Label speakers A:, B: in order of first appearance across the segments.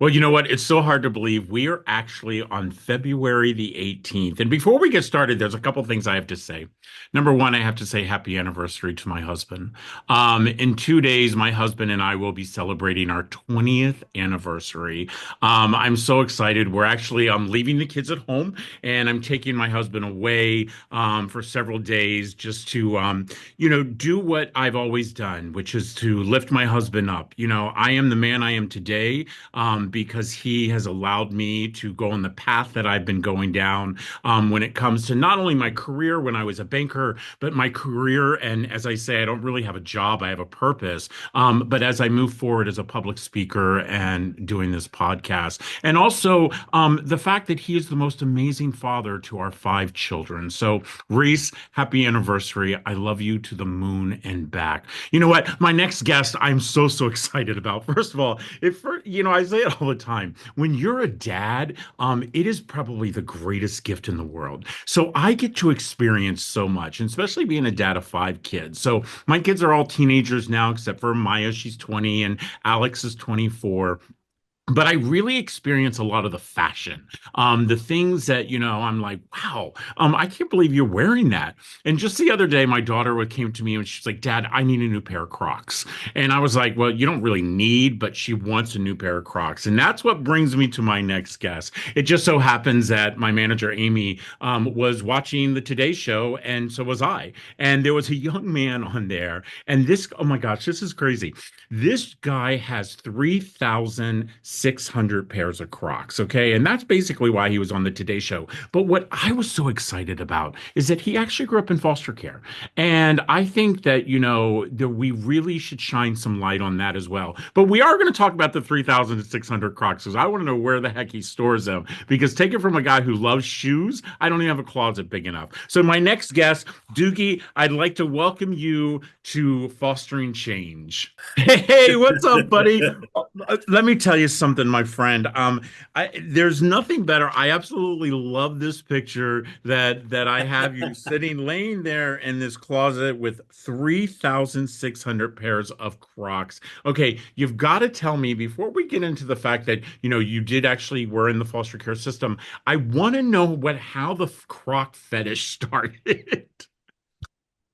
A: Well, you know what? It's so hard to believe. We are actually on February the 18th. And before we get started, there's a couple things I have to say. Number one, I have to say happy anniversary to my husband. In 2 days, my husband and I will be celebrating our 20th anniversary. I'm so excited. We're actually leaving the kids at home and I'm taking my husband away for several days just to do what I've always done, which is to lift my husband up. I am the man I am today because he has allowed me to go on the path that I've been going down when it comes to not only my career when I was a banker, but my career. And as I say, I don't really have a job, I have a purpose. But as I move forward as a public speaker and doing this podcast, and also the fact that he is the most amazing father to our five children. So, Reese, happy anniversary. I love you to the moon and back. You know what? My next guest, I'm so excited about. First of all, I say it all the time. When you're a dad, it is probably the greatest gift in the world. So I get to experience so much, and especially being a dad of five kids. So my kids are all teenagers now, except for Maya, she's 20, and Alex is 24. But I really experience a lot of the fashion, the things that, I'm like, wow, I can't believe you're wearing that. And just the other day, my daughter came to me and she's like, Dad, I need a new pair of Crocs. And I was like, well, you don't really need, but she wants a new pair of Crocs. And that's what brings me to my next guest. It just so happens that my manager, Amy, was watching the Today Show, and so was I. And there was a young man on there. And this, oh my gosh, this is crazy. This guy has 3,600 pairs of Crocs, okay? And that's basically why he was on the Today Show. But what I was so excited about is that he actually grew up in foster care. And I think that, that we really should shine some light on that as well. But we are going to talk about the 3,600 Crocs because I want to know where the heck he stores them. Because take it from a guy who loves shoes, I don't even have a closet big enough. So my next guest, Doogie, I'd like to welcome you to Fostering Change. Hey, what's up, buddy? Let me tell you something, my friend. There's nothing better. I absolutely love this picture that I have you sitting, laying there in this closet with 3,600 pairs of Crocs. Okay, you've got to tell me before we get into the fact that you did actually were in the foster care system. I want to know how the Croc fetish started.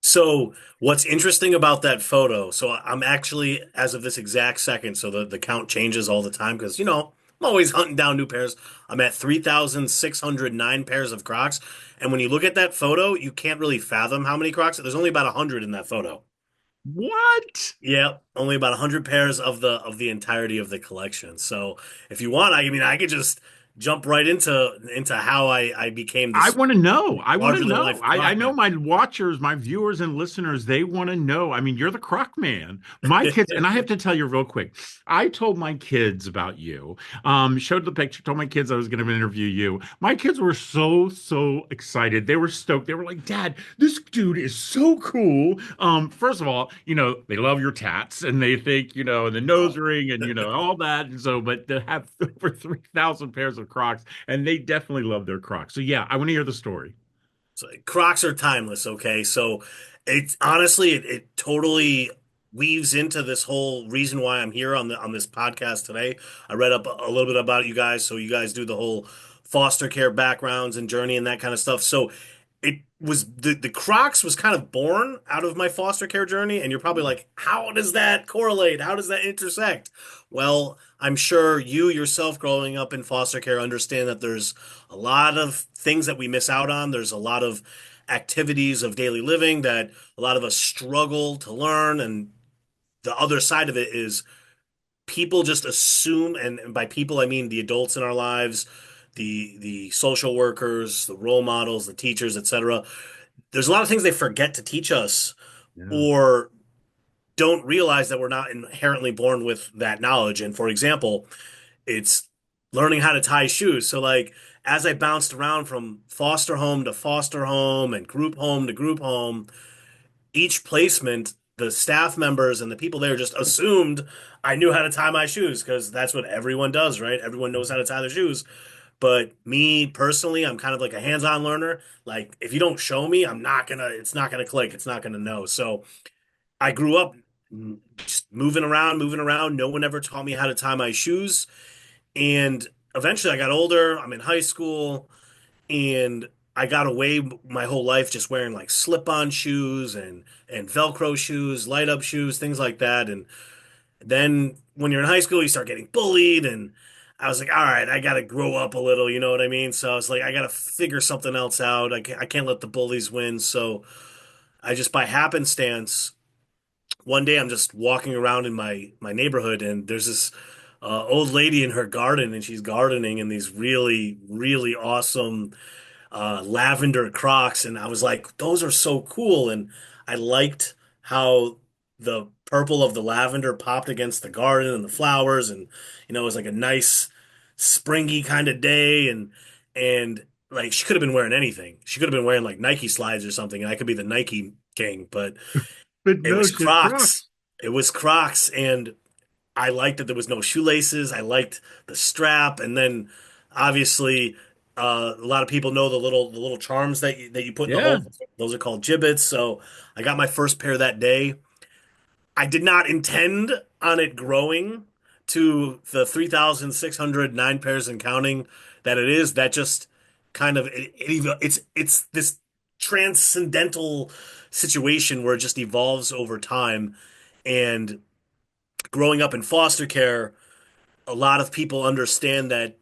B: So what's interesting about that photo, so I'm actually, as of this exact second, so the count changes all the time because, I'm always hunting down new pairs. I'm at 3,609 pairs of Crocs. And when you look at that photo, you can't really fathom how many Crocs. There's only about 100 in that photo.
A: What?
B: Yeah, only about 100 pairs of the entirety of the collection. So if you want, I could just jump right into how I became
A: I
B: this
A: want to know. I want to
B: larger than
A: know.
B: life
A: I
B: Croc
A: know
B: fan.
A: my watchers, my viewers and listeners, they want to know. I mean, you're the croc man. My kids, and I have to tell you real quick, I told my kids about you, showed the picture, told my kids I was going to interview you. My kids were so excited. They were stoked. They were like, Dad, this dude is so cool. First of all, they love your tats and they think, the nose
B: Oh.
A: ring and, all that. And so, but to have over 3,000 pairs of Crocs, and they definitely love their Crocs. So yeah, I want to hear the story.
B: So Crocs are timeless, okay? So it honestly it totally weaves into this whole reason why I'm here on this podcast today. I read up a little bit about you guys, so you guys do the whole foster care backgrounds and journey and that kind of stuff. So it was the Crocs was kind of born out of my foster care journey, and you're probably like, how does that correlate? How does that intersect? Well, I'm sure you yourself growing up in foster care understand that there's a lot of things that we miss out on. There's a lot of activities of daily living that a lot of us struggle to learn, and the other side of it is people just assume, and by people I mean the adults in our lives, the social workers, the role models, the teachers, etc. There's a lot of things they forget to teach us
A: Yeah.
B: or don't realize that we're not inherently born with that knowledge. And for example, it's learning how to tie shoes. So like as I bounced around from foster home and group home to group home, each placement, the staff members and the people there just assumed I knew how to tie my shoes because that's what everyone does, right? Everyone knows how to tie their shoes. But me personally, I'm kind of like a hands-on learner. Like if you don't show me, it's not gonna click. It's not gonna know. So I grew up just moving around. No one ever taught me how to tie my shoes. And eventually I got older. I'm in high school and I got away my whole life just wearing like slip-on shoes and Velcro shoes, light up shoes, things like that. And then when you're in high school, you start getting bullied and I was like, all right, I got to grow up a little, you know what I mean? So I was like, I got to figure something else out. I can't let the bullies win. So I just by happenstance one day I'm just walking around in my neighborhood and there's this old lady in her garden and she's gardening in these really awesome lavender Crocs and I was like those are so cool and I liked how the purple of the lavender popped against the garden and the flowers and it was like a nice springy kind of day and like she could have been wearing anything. She could have been wearing like Nike slides or something and I could be the Nike king, but
A: But
B: it
A: no,
B: was
A: shit,
B: Crocs.
A: Crocs.
B: It was Crocs, and I liked that there was no shoelaces. I liked the strap, and then obviously a lot of people know the little charms that you put in the
A: Yeah.
B: hole. Those are called gibbets. So I got my first pair that day. I did not intend on it growing to the 3,609 pairs and counting that it is. That just kind of it's this transcendental situation where it just evolves over time. And growing up in foster care, a lot of people understand that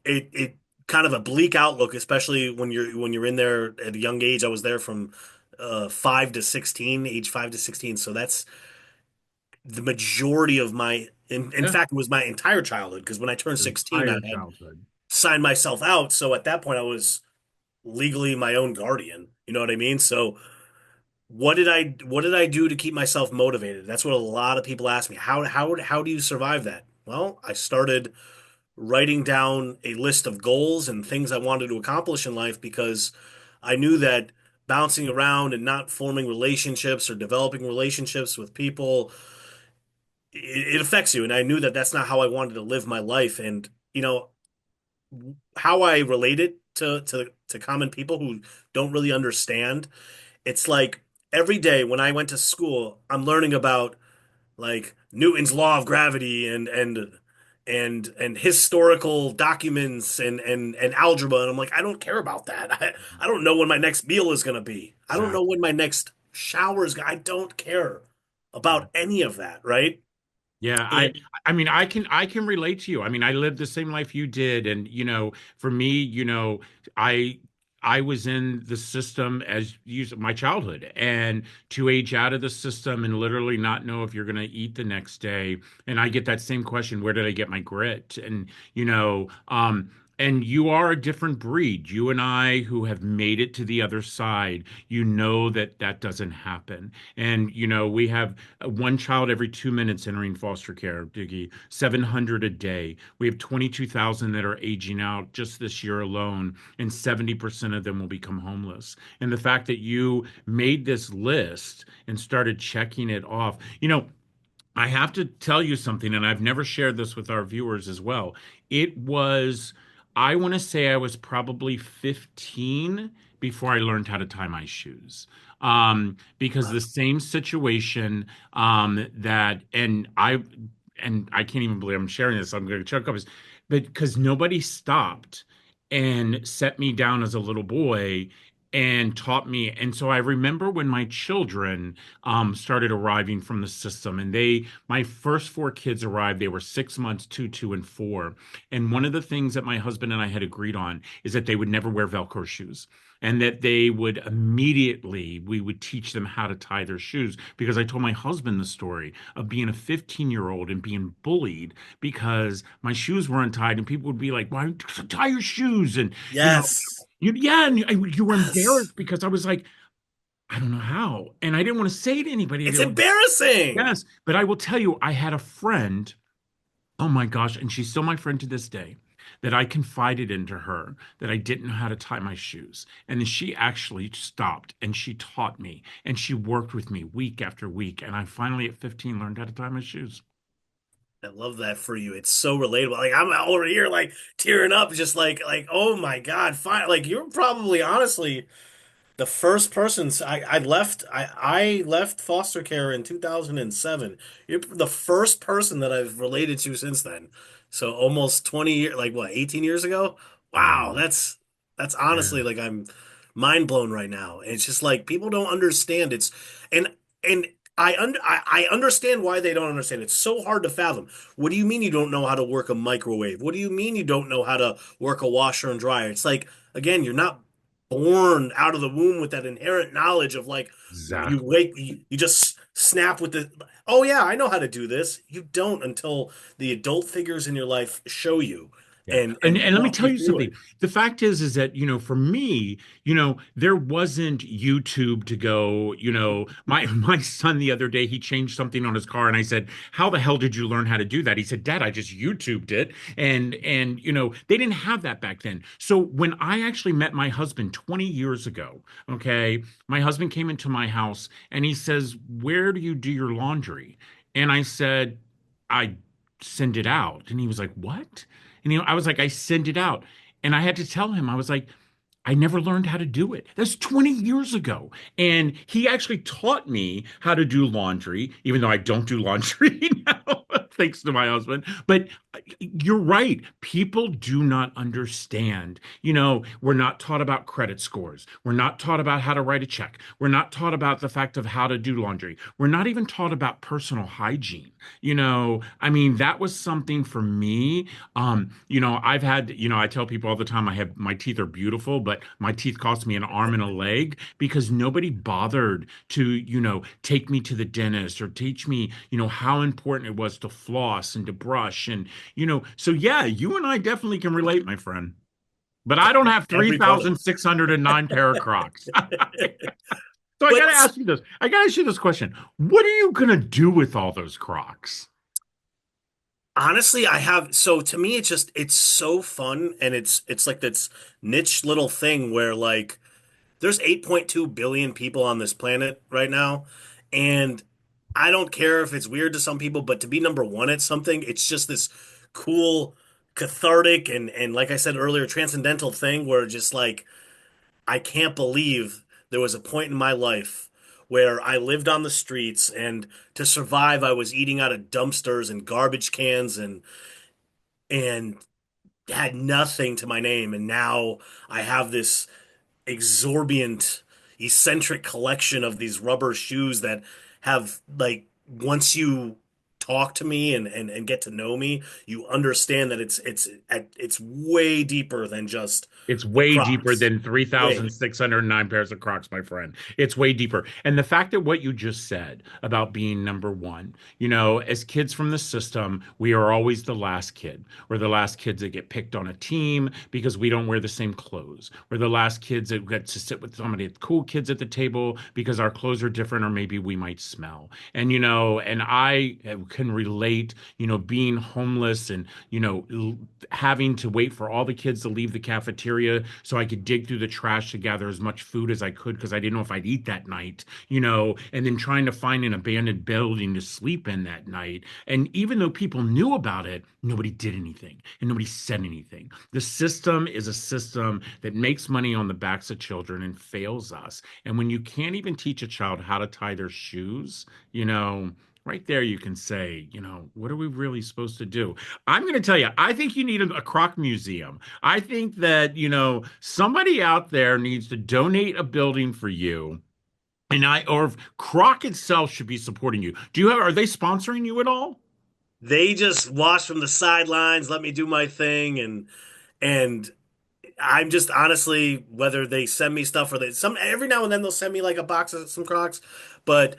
B: it kind of a bleak outlook, especially when you're in there at a young age. I was there from 5 to 16, age 5 to 16. So that's the majority of in
A: Yeah.
B: fact, it was my entire childhood because when I turned
A: Your
B: 16, I
A: entire
B: had
A: childhood.
B: signed myself out. So at that point, I was legally my own guardian. You know what I mean? So what did I do to keep myself motivated? That's what a lot of people ask me. How do you survive that? Well, I started writing down a list of goals and things I wanted to accomplish in life because I knew that bouncing around and not forming relationships or developing relationships with people it affects you. And I knew that that's not how I wanted to live my life. And how I relate it to common people who don't really understand. It's like every day when I went to school, I'm learning about like Newton's law of gravity and historical documents and algebra. And I'm like, I don't care about that. I don't know when my next meal is going to be. I don't know when
A: Exactly.
B: my next shower is. I don't care
A: Yeah.
B: about any of that, right?
A: Yeah,
B: And
A: I mean I can relate to you. I mean, I lived the same life you did and for me, I I was in the system as my childhood and to age out of the system and literally not know if you're going to eat the next day. And I get that same question, where did I get my grit? And you are a different breed. You and I who have made it to the other side, that that doesn't happen. And we have one child every 2 minutes entering foster care, Doogie, 700 a day. We have 22,000 that are aging out just this year alone, and 70% of them will become homeless. And the fact that you made this list and started checking it off, I have to tell you something, and I've never shared this with our viewers as well. It was, I want to say I was probably 15 before I learned how to tie my shoes. Because the same situation and I can't even believe I'm sharing this. I'm going to choke up, but because nobody stopped and set me down as a little boy and taught me. And so I remember when my children started arriving from the system. And my first four kids arrived. They were 6 months, two, and four. And one of the things that my husband and I had agreed on is that they would never wear Velcro shoes. And that we would teach them how to tie their shoes. Because I told my husband the story of being a 15-year-old and being bullied because my shoes were untied. And people would be like, why don't you tie your shoes? And,
B: yes,
A: yeah, and you were
B: yes,
A: embarrassed because I was like, I don't know how. And I didn't want to say to anybody. I
B: it's
A: didn't want
B: embarrassing.
A: Yes, but I will tell you, I had a friend, oh my gosh, and she's still my friend to this day, that I confided into her that I didn't know how to tie my shoes. And then she actually stopped and she taught me and she worked with me week after week. And I finally at 15 learned how to tie my shoes.
B: I love that for you. It's so relatable. Like I'm over here like tearing up, just like oh my God, fine. Like you're probably honestly the first person I left foster care in 2007. You're the first person that I've related to since then. So almost 20 years, like what, 18 years ago? Wow,
A: Wow.
B: that's
A: Yeah.
B: honestly like I'm mind blown right now. And it's just like people don't understand and and I understand why they don't understand. It's so hard to fathom. What do you mean you don't know how to work a microwave? What do you mean you don't know how to work a washer and dryer? It's like again, you're not born out of the womb with that inherent knowledge of like
A: Exactly.
B: you just snap with the oh yeah, I know how to do this. You don't until the adult figures in your life show you
A: Yeah.
B: and
A: And let me
B: walk
A: tell
B: you
A: you
B: through
A: something.
B: it.
A: The fact is that, for me, there wasn't YouTube to go, my my son the other day, he changed something on his car and I said, "How the hell did you learn how to do that?" He said, "Dad, I just YouTubed it." And they didn't have that back then. So when I actually met my husband 20 years ago, okay, my husband came into my house and he says, "Where do you do your laundry?" And I said, "I send it out." And he was like, "What?" And I was like, "I send it out." And I had to tell him, I was like, "I never learned how to do it." That's 20 years ago. And he actually taught me how to do laundry, even though I don't do laundry now, thanks to my husband. But you're right. People do not understand. We're not taught about credit scores. We're not taught about how to write a check. We're not taught about the fact of how to do laundry. We're not even taught about personal hygiene. I mean, that was something for me. I've had, I tell people all the time I have my teeth are beautiful, but my teeth cost me an arm and a leg because nobody bothered to, take me to the dentist or teach me, how important it was to floss and to brush. And, so yeah, you and I definitely can relate, my friend. But I don't have
B: Every bit of
A: 3,609 pair of Crocs.
B: it.
A: So I got to
B: But
A: ask you this. I got to ask you this question. What are you going to do with all those Crocs?
B: honestly, I have so to me it's so fun and it's like this niche little thing where like there's 8.2 billion people on this planet right now and I don't care if it's weird to some people, but to be number one at something, it's just this cool cathartic and like I said earlier transcendental thing where just like I can't believe there was a point in my life where I lived on the streets and to survive I was eating out of dumpsters and garbage cans and had nothing to my name and now I have this exorbitant eccentric collection of these rubber shoes that have like once you talk to me and get to know me you understand that it's way deeper than just
A: It's
B: the
A: way deeper
B: Crocs
A: than
B: way
A: 3,609 pairs of Crocs, my friend. It's way deeper. And the fact that what you just said about being number one, as kids from the system, we are always the last kid. We're the last kids that get picked on a team because we don't wear the same clothes. We're the last kids that get to sit with somebody, cool kids at the table because our clothes are different or maybe we might smell. And I can relate, being homeless and, having to wait for all the kids to leave the cafeteria so I could dig through the trash to gather as much food as I could because I didn't know if I'd eat that night, and then trying to find an abandoned building to sleep in that night. And even though people knew about it, nobody did anything and nobody said anything. The system is a system that makes money on the backs of children and fails us. And when you can't even teach a child how to tie their shoes, right there you can say, what are we really supposed to do? I'm going to tell you, I think you need a Croc museum. I think that, somebody out there needs to donate a building for you. Or if Croc itself should be supporting you. Are they sponsoring you at all?
B: they just watch from the sidelines let me do my thing and I'm just honestly whether they send me stuff or they some every now and then they'll send me like a box of some Crocs but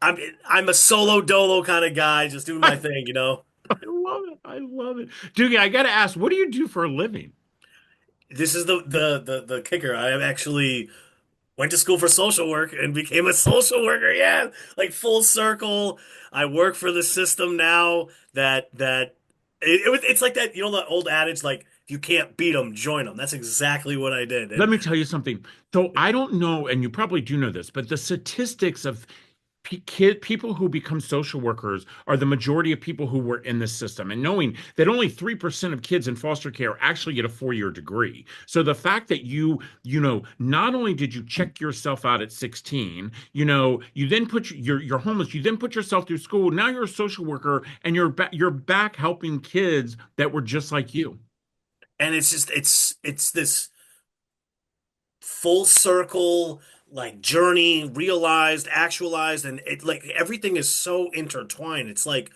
B: I'm I'm a solo dolo kind of guy, just doing my
A: I
B: thing, you know.
A: love it. I love it. Doogie, I got to ask, what do you do for a living?
B: This is the kicker. I actually went to school for social work and became a social worker. Yeah, like full circle. I work for the system now. It's like that. You know the old adage, like if you can't beat them, join them. That's exactly what I did.
A: Let
B: And
A: me tell you something. So I don't know, and you probably do know this, but the statistics of people who become social workers are the majority of people who were in the system, and knowing that only 3% of kids in foster care actually get a 4-year degree. So the fact that not only did you check yourself out at 16, you then you're homeless, you then put yourself through school. Now you're a social worker and you're back helping kids that were just like you.
B: And it's just it's this full circle like journey, realized, actualized, and it like everything is so intertwined. It's like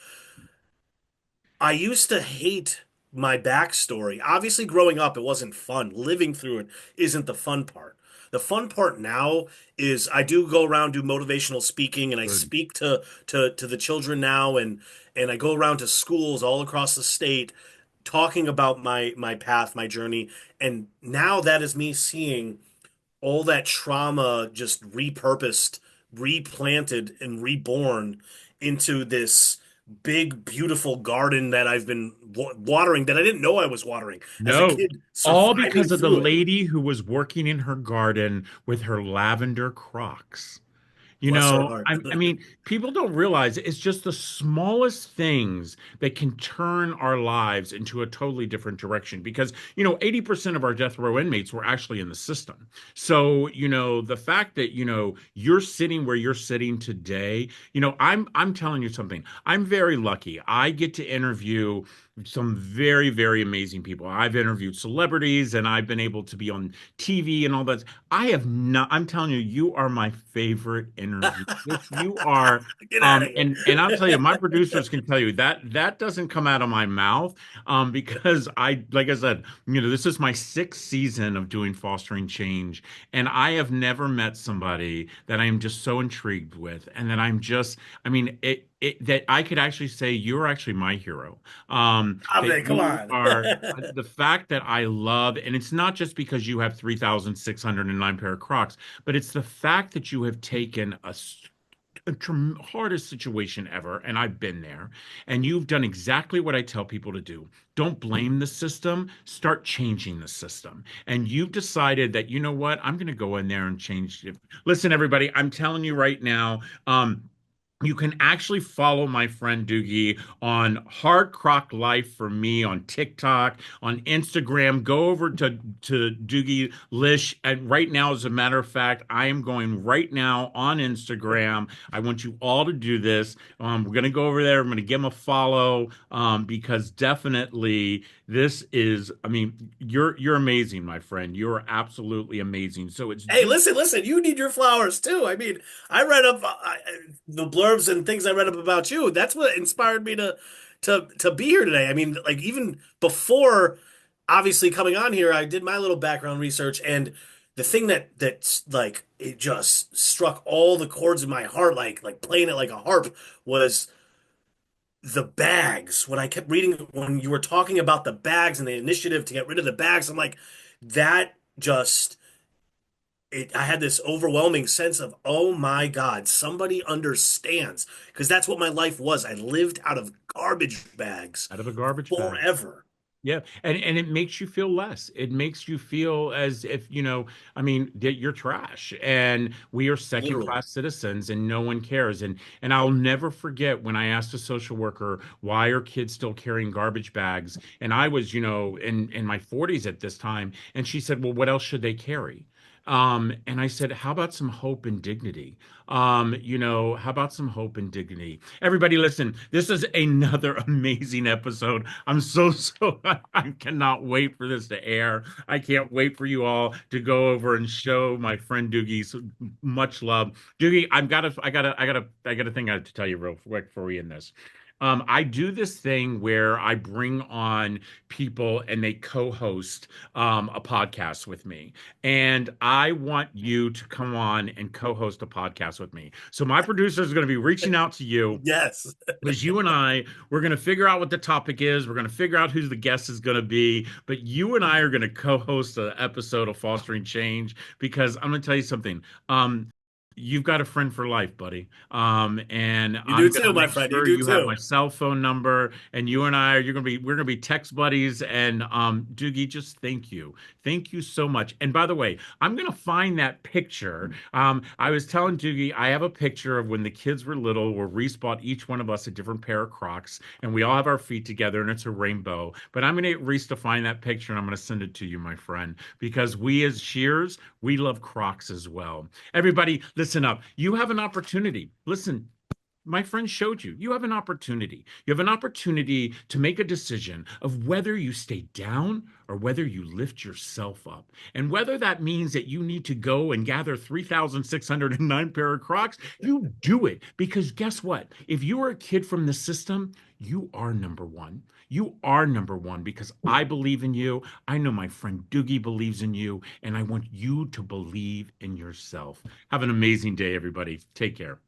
B: I used to hate my backstory. Obviously, growing up, it wasn't fun. Living through it isn't the fun part. The fun part now is I do go around do motivational speaking, and I
A: Good.
B: speak to the children now, and I go around to schools all across the state, talking about my path, my journey, and now that is me seeing all that trauma just repurposed, replanted, and reborn into this big, beautiful garden that I've been watering that I didn't know I was watering as a
A: No,
B: kid,
A: all
B: surviving
A: because of the
B: through it.
A: lady who was working in her garden with her lavender Crocs.
B: Bless her heart.
A: I mean, people don't realize it's just the smallest things that can turn our lives into a totally different direction. Because, 80% of our death row inmates were actually in the system. So, the fact that, you're sitting where you're sitting today, I'm telling you something. I'm very lucky. I get to interview some very, very amazing people. I've interviewed celebrities and I've been able to be on TV and all that. I have not, I'm telling you, you are my favorite interview. You are,
B: Get out of
A: and I'll tell you,
B: here.
A: my producers can tell you that doesn't come out of my mouth, because like I said, this is my sixth season of doing Fostering Change, and I have never met somebody that I am just so intrigued with, and that I mean, that I could actually say you're actually my hero.
B: I
A: That
B: mean, come
A: you
B: on.
A: are the fact that I love, and it's not just because you have 3,609 pair of Crocs, but it's the fact that you have taken hardest situation ever, and I've been there, and you've done exactly what I tell people to do. Don't blame the system, start changing the system. And you've decided that, you know what, I'm going to go in there and change it. Listen, everybody, I'm telling you right now, you can actually follow my friend Doogie on Hard Croc Life for me on TikTok, on Instagram. Go over to Doogie Lish. And right now, as a matter of fact, I am going right now on Instagram. I want you all to do this. We're gonna go over there. I'm gonna give him a follow, because definitely this is. I mean, you're amazing, my friend. You're absolutely amazing. So it's
B: Hey,
A: Doogie.
B: listen, you need your flowers too. I mean, I read up the blurbs and things I read up about you. That's what inspired me to be here today. I mean, like even before obviously coming on here, I did my little background research and the thing that's like it just struck all the chords in my heart like playing it like a harp was the bags. When I kept reading when you were talking about the bags and the initiative to get rid of the bags, I'm like that just I had this overwhelming sense of, oh my God, somebody understands. Because that's what my life was. I lived out of garbage bags
A: Out of a garbage bag.
B: forever.
A: Yeah, and it makes you feel less. It makes you feel as if, I mean, that you're trash and we are second
B: Literally.
A: class citizens and no one cares. And I'll never forget when I asked a social worker, why are kids still carrying garbage bags? And I was, in my 40s at this time, and she said, well, what else should they carry? And I said, how about some hope and dignity? How about some hope and dignity? Everybody, listen, this is another amazing episode. I'm so, I cannot wait for this to air. I can't wait for you all to go over and show my friend Doogie much love. Doogie, I got a thing I have to tell you real quick before we end this. I do this thing where I bring on people and they co-host a podcast with me. And I want you to come on and co-host a podcast with me. So my producer is going to be reaching out to you
B: Yes.
A: because you and we're going to figure out what the topic is. We're going to figure out who the guest is going to be. But you and I are going to co-host an episode of Fostering Change because I'm going to tell you something. You've got a friend for life, buddy. And
B: You do
A: I'm
B: too,
A: gonna
B: my
A: make
B: friend. You
A: sure
B: do
A: you have
B: too.
A: my cell phone number, and you and I, we're gonna be text buddies. And Doogie, just thank you so much. And by the way, I'm gonna find that picture. I was telling Doogie, I have a picture of when the kids were little, where Reese bought each one of us a different pair of Crocs, and we all have our feet together, and it's a rainbow. But I'm gonna get Reese to find that picture, and I'm gonna send it to you, my friend, because we as Shears, we love Crocs as well. Everybody, listen up. You have an opportunity. Listen, my friend showed you. You have an opportunity. You have an opportunity to make a decision of whether you stay down or whether you lift yourself up. And whether that means that you need to go and gather 3,609 pair of Crocs, you do it. Because guess what? If you are a kid from the system, you are number one. You are number one because I believe in you. I know my friend Doogie believes in you, and I want you to believe in yourself. Have an amazing day, everybody. Take care.